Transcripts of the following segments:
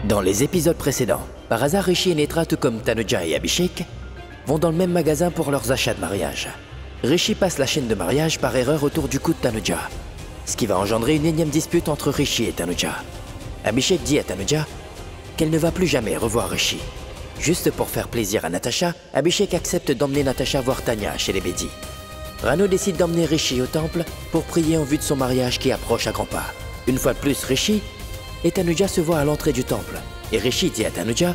Dans les épisodes précédents, par hasard Rishi et Netra, tout comme Tanuja et Abhishek, vont dans le même magasin pour leurs achats de mariage. Rishi passe la chaîne de mariage par erreur autour du cou de Tanuja, ce qui va engendrer une énième dispute entre Rishi et Tanuja. Abhishek dit à Tanuja qu'elle ne va plus jamais revoir Rishi. Juste pour faire plaisir à Natasha, Abhishek accepte d'emmener Natasha voir Tanya chez les Bedi. Rano décide d'emmener Rishi au temple pour prier en vue de son mariage qui approche à grands pas. Une fois de plus, Rishi et Tanuja se voient à l'entrée du temple, et Rishi dit à Tanuja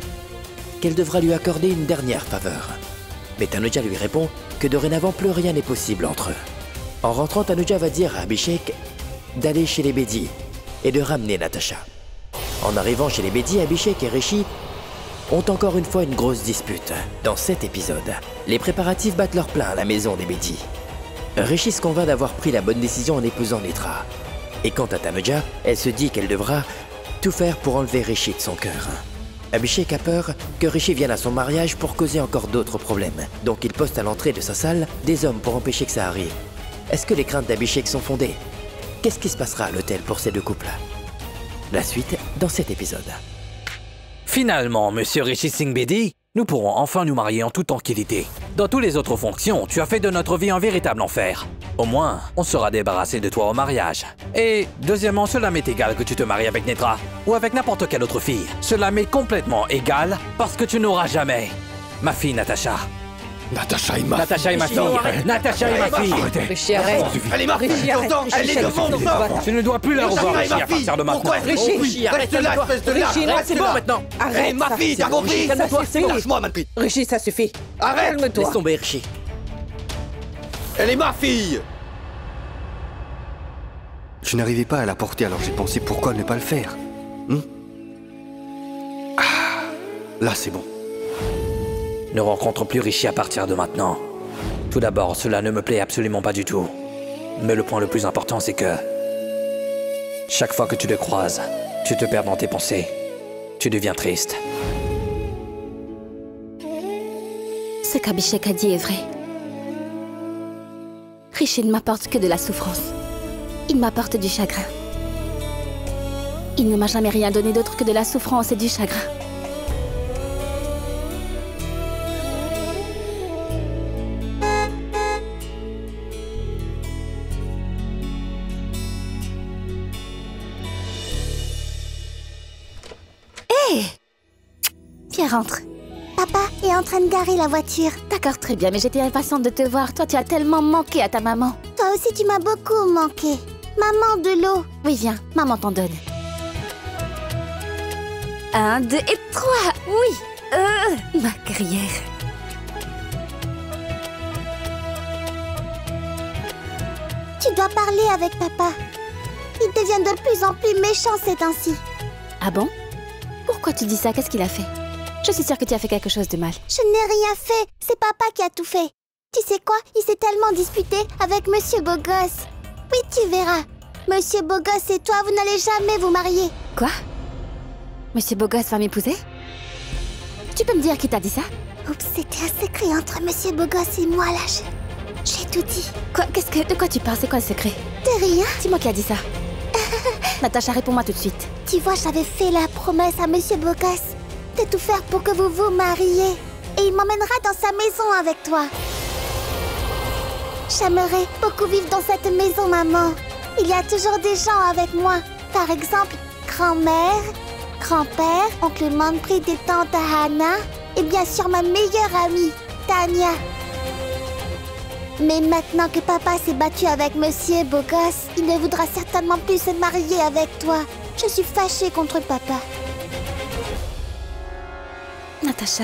qu'elle devra lui accorder une dernière faveur. Mais Tanuja lui répond que dorénavant plus rien n'est possible entre eux. En rentrant, Tanuja va dire à Abhishek d'aller chez les Bedi et de ramener Natasha. En arrivant chez les Bedi, Abhishek et Rishi ont encore une fois une grosse dispute. Dans cet épisode, les préparatifs battent leur plein à la maison des Bedi. Rishi se convainc d'avoir pris la bonne décision en épousant Netra. Et quant à Tanuja, elle se dit qu'elle devra tout faire pour enlever Rishi de son cœur. Abhishek a peur que Rishi vienne à son mariage pour causer encore d'autres problèmes. Donc il poste à l'entrée de sa salle des hommes pour empêcher que ça arrive. Est-ce que les craintes d'Abhishek sont fondées? Qu'est-ce qui se passera à l'hôtel pour ces deux couples? La suite dans cet épisode. Finalement, monsieur Rishi Singh Bedi, nous pourrons enfin nous marier en toute tranquillité. Dans toutes les autres fonctions, tu as fait de notre vie un véritable enfer. Au moins, on sera débarrassé de toi au mariage. Et deuxièmement, cela m'est égal que tu te maries avec Netra ou avec n'importe quelle autre fille. Cela m'est complètement égal parce que tu n'auras jamais ma fille Natasha. Natasha est ma Natasha est ma fille. Natasha est ma fille. Rishi, arrête. Elle est ma fille. Elle est de mon sang. Tu ne dois plus la revoir, Rishi, à partir de maintenant. Rishi, reste là, espèce de Rishi, lard. c'est bon maintenant. Elle est ma fille, t'as compris? Calme-toi, c'est bon. Lâche-moi, ma petite. Rishi, ça suffit. Arrête. Calme-toi. Laisse tomber Rishi. Elle est ma fille. Je n'arrivais pas à la porter, alors j'ai pensé pourquoi ne pas le faire. Là, c'est bon. Ne rencontre plus Rishi à partir de maintenant. Tout d'abord, cela ne me plaît absolument pas du tout. Mais le point le plus important, c'est que chaque fois que tu le croises, tu te perds dans tes pensées. Tu deviens triste. Ce qu'Abhishek a dit est vrai. Rishi ne m'apporte que de la souffrance. Il m'apporte du chagrin. Il ne m'a jamais rien donné d'autre que de la souffrance et du chagrin. Hé! Viens, rentre. Papa est en train de garer la voiture. D'accord, très bien, mais j'étais impatiente de te voir. Toi, tu as tellement manqué à ta maman. Toi aussi, tu m'as beaucoup manqué. Maman, de l'eau. Oui, viens, maman t'en donne. 1, 2 et 3. Oui. Ma guerrière. Tu dois parler avec papa. Il devient de plus en plus méchant ces temps-ci. Ah bon? Pourquoi tu dis ça? Qu'est-ce qu'il a fait? Je suis sûre que tu as fait quelque chose de mal. Je n'ai rien fait. C'est papa qui a tout fait. Tu sais quoi? Il s'est tellement disputé avec Monsieur Bogos. Oui, tu verras. Monsieur Bogos et toi, vous n'allez jamais vous marier. Quoi? Monsieur Bogos va m'épouser? Tu peux me dire qui t'a dit ça? Oups, c'était un secret entre Monsieur Bogos et moi, là. J'ai tout dit. Quoi? De quoi tu parles? C'est quoi le secret? De rien. Dis-moi qui a dit ça. Natacha, réponds-moi tout de suite. Tu vois, j'avais fait la promesse à Monsieur Bogos de tout faire pour que vous vous mariez. Et il m'emmènera dans sa maison avec toi. J'aimerais beaucoup vivre dans cette maison, maman. Il y a toujours des gens avec moi. Par exemple, grand-mère, grand-père, oncle Manpreet et tante Hannah. Et bien sûr, ma meilleure amie, Tanya. Mais maintenant que papa s'est battu avec Monsieur Bogos, il ne voudra certainement plus se marier avec toi. Je suis fâchée contre papa. Natacha.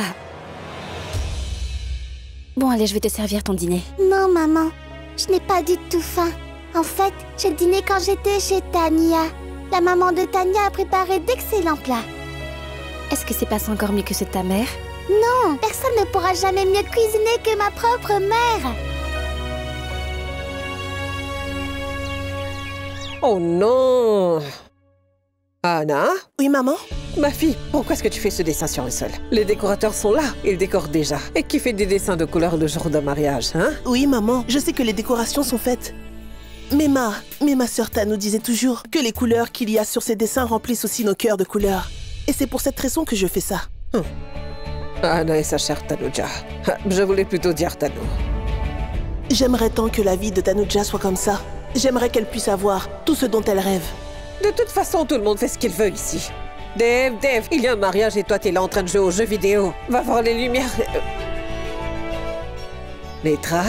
Bon, allez, je vais te servir ton dîner. Non, maman. Je n'ai pas du tout faim. En fait, j'ai dîné quand j'étais chez Tanya. La maman de Tanya a préparé d'excellents plats. Est-ce que c'est pas encore mieux que ceux de ta mère? Non, personne ne pourra jamais mieux cuisiner que ma propre mère. Oh non! Anna? Oui, maman? Ma fille, pourquoi est-ce que tu fais ce dessin sur le sol? Les décorateurs sont là, ils décorent déjà. Et qui fait des dessins de couleurs le jour d'un mariage, hein? Oui, maman, je sais que les décorations sont faites. Mais ma sœur Ta nous disait toujours que les couleurs qu'il y a sur ces dessins remplissent aussi nos cœurs de couleurs. Et c'est pour cette raison que je fais ça. Hana et sa chère Tanuja. Je voulais plutôt dire Tanu. J'aimerais tant que la vie de Tanuja soit comme ça. J'aimerais qu'elle puisse avoir tout ce dont elle rêve. De toute façon, tout le monde fait ce qu'il veut ici. Dave, il y a un mariage et toi, t'es là en train de jouer aux jeux vidéo. Va voir les lumières. Netra?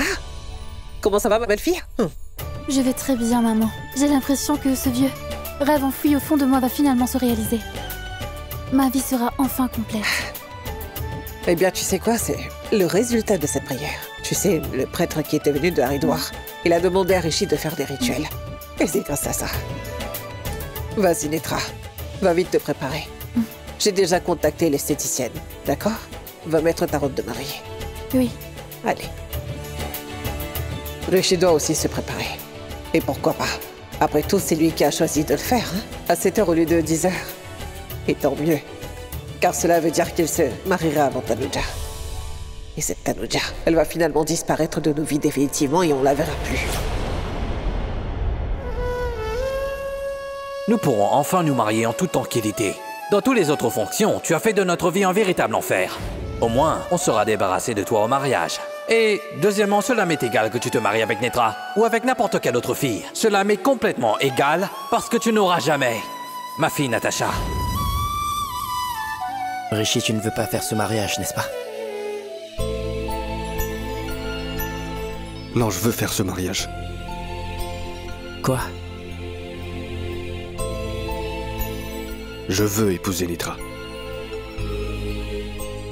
Comment ça va, ma belle-fille? Je vais très bien, maman. J'ai l'impression que ce vieux rêve enfoui au fond de moi va finalement se réaliser. Ma vie sera enfin complète. Eh bien, tu sais quoi? C'est le résultat de cette prière. Tu sais, le prêtre qui était venu de Haridwar, il a demandé à Rishi de faire des rituels. Et c'est grâce à ça. Vas-y, Netra. Va vite te préparer. J'ai déjà contacté l'esthéticienne, d'accord? Va mettre ta robe de mariée. Oui. Allez. Rishi doit aussi se préparer. Et pourquoi pas? Après tout, c'est lui qui a choisi de le faire, hein? À 7h au lieu de 10h. Et tant mieux. Car cela veut dire qu'il se mariera avant Tanuja. Et cette Tanuja, elle va finalement disparaître de nos vies définitivement et on la verra plus. Nous pourrons enfin nous marier en toute tranquillité. Dans toutes les autres fonctions, tu as fait de notre vie un véritable enfer. Au moins, on sera débarrassé de toi au mariage. Et deuxièmement, cela m'est égal que tu te maries avec Netra ou avec n'importe quelle autre fille. Cela m'est complètement égal parce que tu n'auras jamais ma fille Natasha. Rishi, tu ne veux pas faire ce mariage, n'est-ce pas? Non, je veux faire ce mariage. Quoi? Je veux épouser Netra.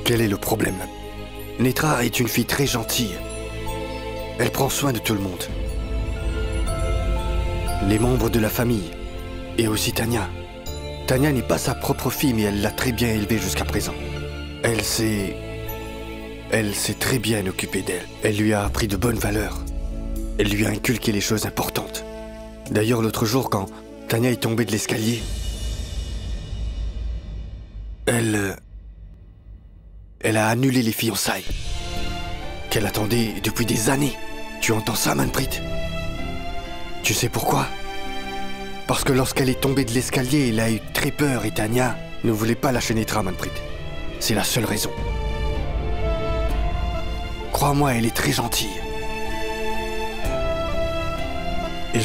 Quel est le problème? Netra est une fille très gentille. Elle prend soin de tout le monde. Les membres de la famille. Et aussi Tanya. Tanya n'est pas sa propre fille, mais elle l'a très bien élevée jusqu'à présent. Elle s'est très bien occupée d'elle. Elle lui a appris de bonnes valeurs. Elle lui a inculqué les choses importantes. D'ailleurs, l'autre jour, quand Tanya est tombée de l'escalier, elle a annulé les fiançailles qu'elle attendait depuis des années. Tu entends ça, Manpreet? Tu sais pourquoi? Parce que lorsqu'elle est tombée de l'escalier, elle a eu très peur et Tanya ne voulait pas lâcher Netra, Manpreet. C'est la seule raison. Crois-moi, elle est très gentille. Et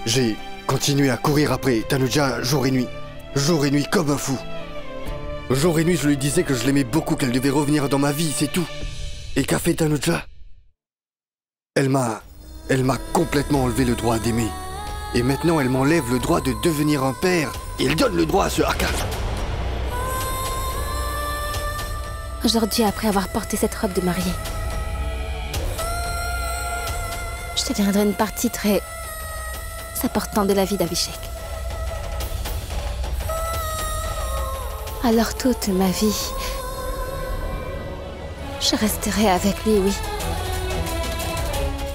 j'ai continué à courir après Tanuja jour et nuit comme un fou. Jour et nuit, je lui disais que je l'aimais beaucoup, qu'elle devait revenir dans ma vie, c'est tout. Et qu'a fait Tanuja? Elle m'a complètement enlevé le droit d'aimer. Et maintenant, elle m'enlève le droit de devenir un père. Et elle donne le droit à ce haka. Aujourd'hui, après avoir porté cette robe de mariée, je deviendrai une partie très importante de la vie d'Abhishek. Alors toute ma vie, je resterai avec lui, oui.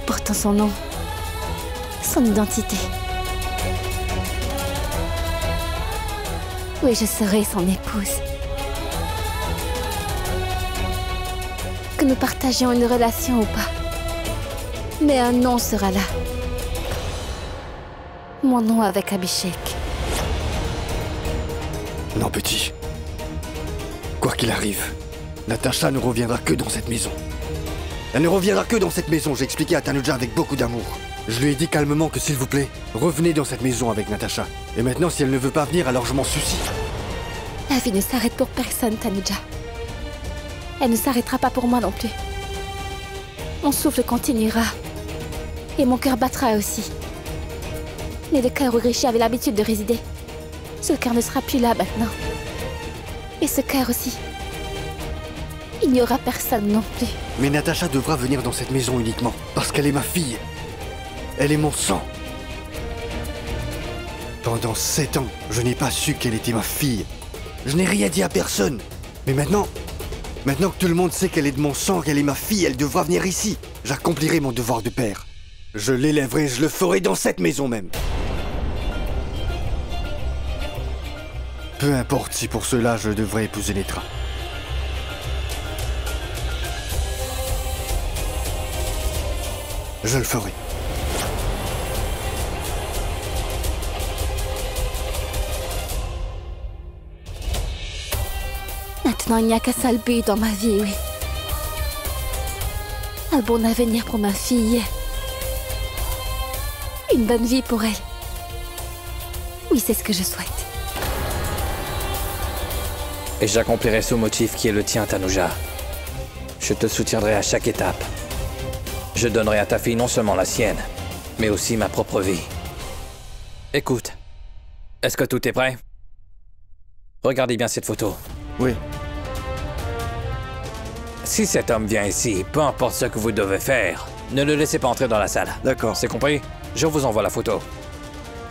Portant son nom, son identité. Oui, je serai son épouse. Que nous partagions une relation ou pas. Mais un nom sera là. Mon nom avec Abhishek. Non, petit. Quoi qu'il arrive, Natasha ne reviendra que dans cette maison. Elle ne reviendra que dans cette maison, j'ai expliqué à Tanuja avec beaucoup d'amour. Je lui ai dit calmement que s'il vous plaît, revenez dans cette maison avec Natasha. Et maintenant, si elle ne veut pas venir, alors je m'en soucie. La vie ne s'arrête pour personne, Tanuja. Elle ne s'arrêtera pas pour moi non plus. Mon souffle continuera. Et mon cœur battra aussi. Mais le cœur où Rishi avait l'habitude de résider, ce cœur ne sera plus là maintenant. Et ce cœur aussi. Il n'y aura personne non plus. Mais Natasha devra venir dans cette maison uniquement, parce qu'elle est ma fille. Elle est mon sang. Pendant 7 ans, je n'ai pas su qu'elle était ma fille. Je n'ai rien dit à personne. Mais maintenant que tout le monde sait qu'elle est de mon sang, qu'elle est ma fille, elle devra venir ici. J'accomplirai mon devoir de père. Je l'élèverai, je le ferai dans cette maison même. Peu importe si pour cela je devrais épouser Netra. Je le ferai. Maintenant, il n'y a qu'un seul but dans ma vie, oui. Un bon avenir pour ma fille. Une bonne vie pour elle. Oui, c'est ce que je souhaite. Et j'accomplirai ce motif qui est le tien, Tanuja. Je te soutiendrai à chaque étape. Je donnerai à ta fille non seulement la sienne, mais aussi ma propre vie. Écoute, est-ce que tout est prêt? Regardez bien cette photo. Oui. Si cet homme vient ici, peu importe ce que vous devez faire, ne le laissez pas entrer dans la salle. D'accord. C'est compris? Je vous envoie la photo.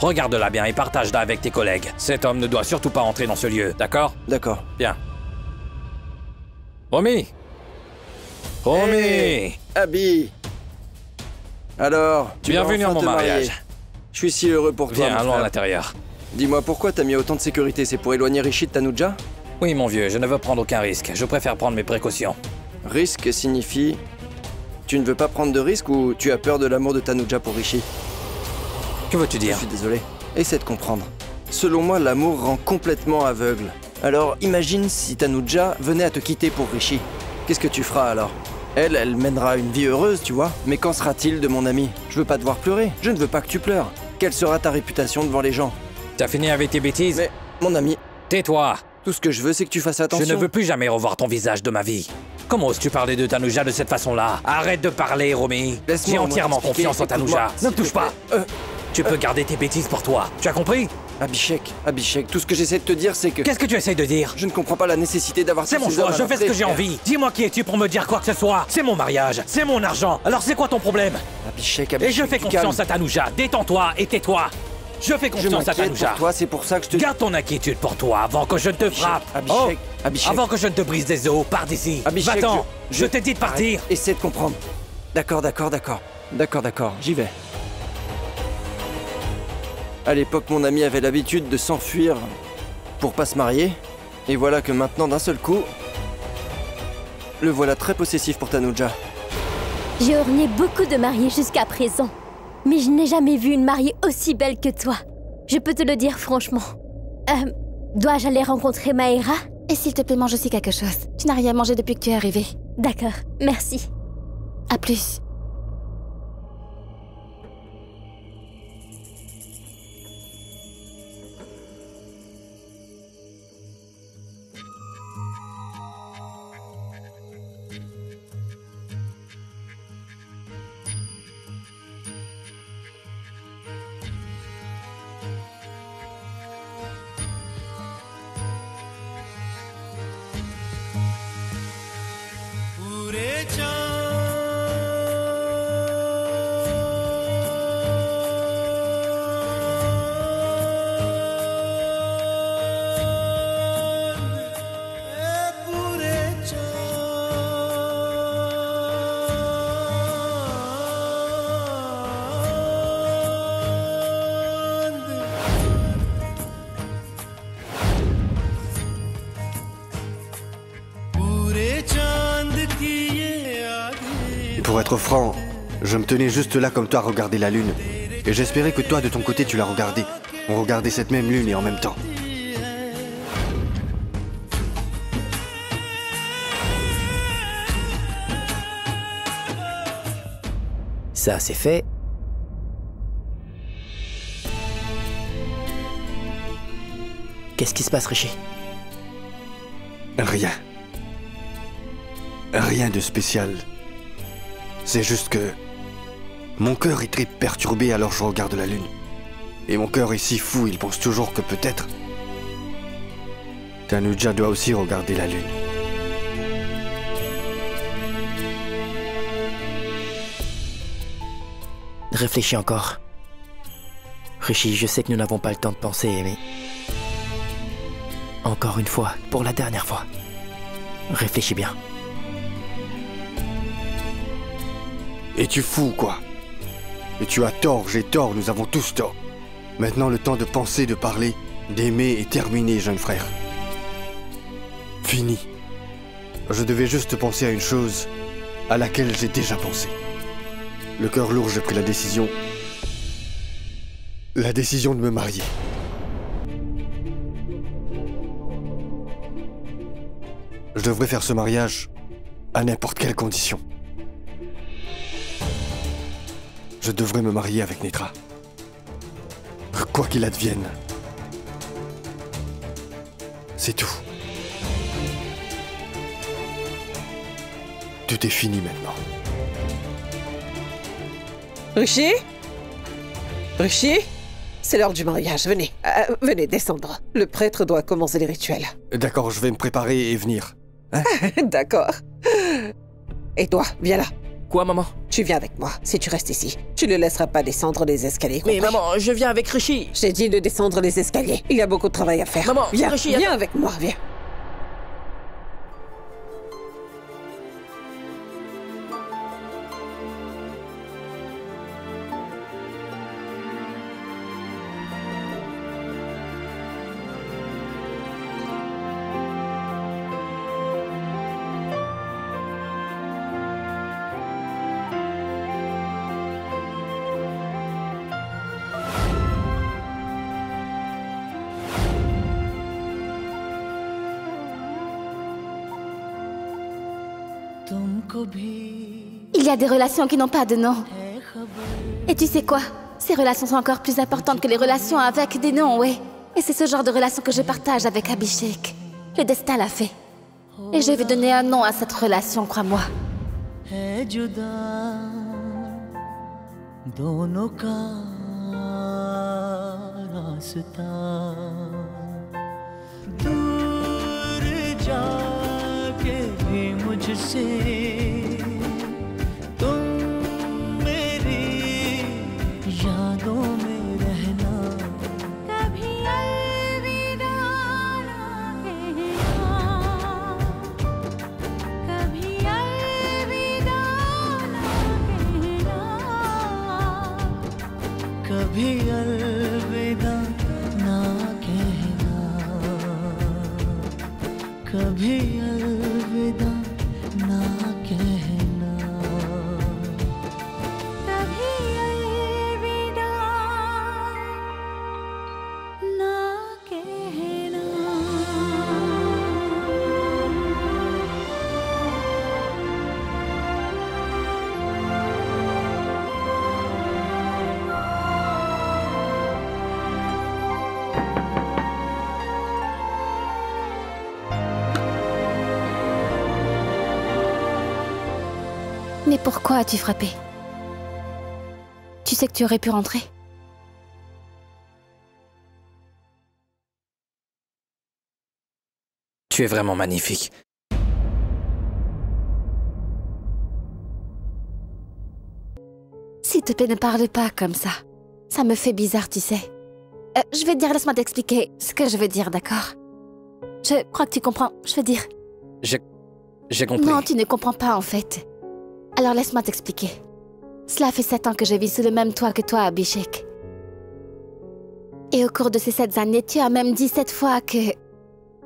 Regarde-la bien et partage-la avec tes collègues. Cet homme ne doit surtout pas entrer dans ce lieu, d'accord? D'accord. Bien. Romy! Romy! Hey, Abby! Alors, tu vas Bienvenue à enfin mon te marier. mariage. Je suis si heureux pour toi, Viens, mon allons à frère. l'intérieur. Dis-moi, pourquoi t'as mis autant de sécurité? C'est pour éloigner Rishi de Tanuja? Oui, mon vieux, je ne veux prendre aucun risque. Je préfère prendre mes précautions. Risque signifie... Tu ne veux pas prendre de risque ou tu as peur de l'amour de Tanuja pour Rishi? Que veux-tu Je dire? suis désolé. Essaie de comprendre. Selon moi, l'amour rend complètement aveugle. Alors, imagine si Tanuja venait à te quitter pour Rishi. Qu'est-ce que tu feras alors? Elle mènera une vie heureuse, tu vois. Mais qu'en sera-t-il de mon ami? Je veux pas te voir pleurer. Je ne veux pas que tu pleures. Quelle sera ta réputation devant les gens? T'as fini avec tes bêtises? Mais, mon ami, Tais-toi! tout ce que je veux, c'est que tu fasses attention. Je ne veux plus jamais revoir ton visage de ma vie. Comment oses-tu parler de Tanuja de cette façon-là? Arrête de parler, Romy. Laisse-moi J'ai au moins entièrement t'expliquer. confiance en Tanuja. Écoute-moi, Ne me s'il te touche pas. plaît. Tu peux garder tes bêtises pour toi. Tu as compris? Abhishek, tout ce que j'essaie de te dire, c'est que... Qu'est-ce que tu essayes de dire? Je ne comprends pas la nécessité d'avoir... C'est tous mon ces choix, hommes à je fais ce que l'entrée. j'ai envie. Dis-moi qui es-tu pour me dire quoi que ce soit? C'est mon mariage, c'est mon argent. Alors c'est quoi ton problème? Abhishek, Et je fais du confiance calme. à Tanuja. Détends-toi et tais-toi. Je fais Je confiance à m'inquiète Tanuja. pour toi, c'est pour ça que je te... Garde ton inquiétude pour toi avant que je ne te frappe. Abhishek, Oh, Abhishek. avant que je ne te brise les os, pars d'ici. Abhishek, Va-t'en. Je t'ai dit de partir. Arrête, essaie de comprendre. D'accord, j'y vais. À l'époque, mon ami avait l'habitude de s'enfuir pour pas se marier. Et voilà que maintenant, d'un seul coup, le voilà très possessif pour Tanuja. J'ai orné beaucoup de mariés jusqu'à présent. Mais je n'ai jamais vu une mariée aussi belle que toi. Je peux te le dire franchement. Dois-je aller rencontrer Maïra? Et s'il te plaît, mange aussi quelque chose. Tu n'as rien mangé depuis que tu es arrivé. D'accord, merci. À plus. Pour être franc, je me tenais juste là comme toi à regarder la lune. Et j'espérais que toi, de ton côté, tu la regardais. On regardait cette même lune et en même temps. Ça, c'est fait. Qu'est-ce qui se passe, Rishi? Rien. Rien de spécial. C'est juste que... Mon cœur est très perturbé alors je regarde la lune. Et mon cœur est si fou, il pense toujours que peut-être... Tanuja doit aussi regarder la lune. Réfléchis encore. Rishi, je sais que nous n'avons pas le temps de penser, mais... Encore une fois, pour la dernière fois. Réfléchis bien. Es-tu fou, quoi? Et tu as tort, j'ai tort, nous avons tous tort. Maintenant, le temps de penser, de parler, d'aimer est terminé, jeune frère. Fini. Je devais juste penser à une chose à laquelle j'ai déjà pensé. Le cœur lourd, j'ai pris la décision... La décision de me marier. Je devrais faire ce mariage à n'importe quelle condition. Je devrais me marier avec Netra. Quoi qu'il advienne. C'est tout. Tout est fini maintenant. Rishi? Rishi? C'est l'heure du mariage, venez. Venez descendre. Le prêtre doit commencer les rituels. D'accord, je vais me préparer et venir. Hein? D'accord. Et toi, viens là. Quoi, maman? Tu viens avec moi. Si tu restes ici, tu ne laisseras pas descendre les escaliers. Mais compris? maman, je viens avec Rishi. J'ai dit de descendre les escaliers. Il y a beaucoup de travail à faire. Maman, viens, Rishi, viens attends. avec moi, viens. Il y a des relations qui n'ont pas de nom. Et tu sais quoi? Ces relations sont encore plus importantes que les relations avec des noms, ouais. Et c'est ce genre de relation que je partage avec Abhishek. Le destin l'a fait. Et je vais donner un nom à cette relation, crois-moi. Mais pourquoi as-tu frappé? Tu sais que tu aurais pu rentrer? Tu es vraiment magnifique. S'il te plaît, ne parle pas comme ça. Ça me fait bizarre, tu sais. Je vais te dire, laisse-moi t'expliquer ce que je veux dire, d'accord? Je crois que tu comprends, je veux dire. J'ai compris. Non, tu ne comprends pas, en fait. Alors laisse-moi t'expliquer. Cela fait 7 ans que je vis sous le même toit que toi, Abhishek. Et au cours de ces 7 années, tu as même dit 7 fois que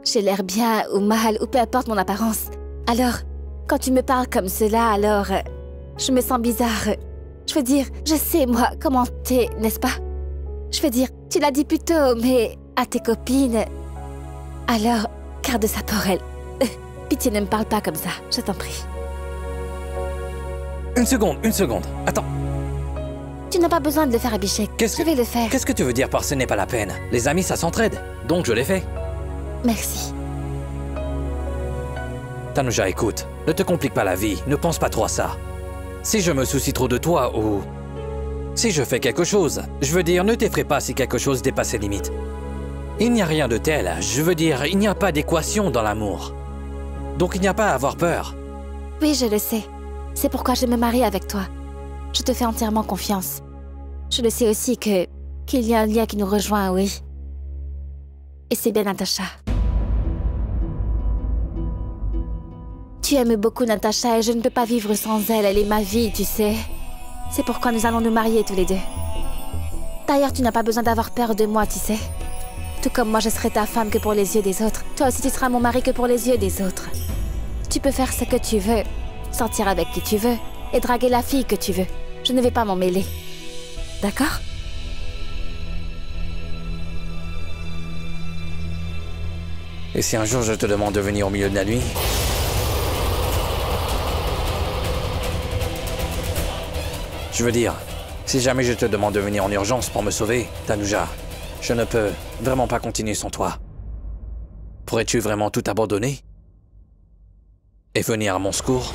j'ai l'air bien ou mal, ou peu importe mon apparence. Alors, quand tu me parles comme cela, alors je me sens bizarre. Je veux dire, je sais, moi, comment t'es, n'est-ce pas? Je veux dire, tu l'as dit plus tôt, mais à tes copines. Alors, garde ça pour elles. Pitié, ne me parle pas comme ça, je t'en prie. Une seconde. Attends. Tu n'as pas besoin de le faire, Abhishek. Je vais le faire. Qu'est-ce que tu veux dire par ce n'est pas la peine? Les amis, ça s'entraide. Donc je l'ai fait. Merci. Tanuja, écoute. Ne te complique pas la vie. Ne pense pas trop à ça. Si je me soucie trop de toi ou... si je fais quelque chose, je veux dire, ne t'effraie pas si quelque chose dépasse ses limites. Il n'y a rien de tel. Je veux dire, il n'y a pas d'équation dans l'amour. Donc il n'y a pas à avoir peur. Oui, je le sais. C'est pourquoi je me marie avec toi. Je te fais entièrement confiance. Je le sais aussi qu'il y a un lien qui nous rejoint, oui. Et c'est bien Natasha. Tu aimes beaucoup Natasha et je ne peux pas vivre sans elle. Elle est ma vie, tu sais. C'est pourquoi nous allons nous marier tous les deux. D'ailleurs, tu n'as pas besoin d'avoir peur de moi, tu sais. Tout comme moi, je serai ta femme que pour les yeux des autres. Toi aussi, tu seras mon mari que pour les yeux des autres. Tu peux faire ce que tu veux, sortir avec qui tu veux et draguer la fille que tu veux. Je ne vais pas m'en mêler. D'accord? Et si un jour je te demande de venir au milieu de la nuit? Je veux dire, si jamais je te demande de venir en urgence pour me sauver, Tanuja, je ne peux vraiment pas continuer sans toi. Pourrais-tu vraiment tout abandonner et venir à mon secours?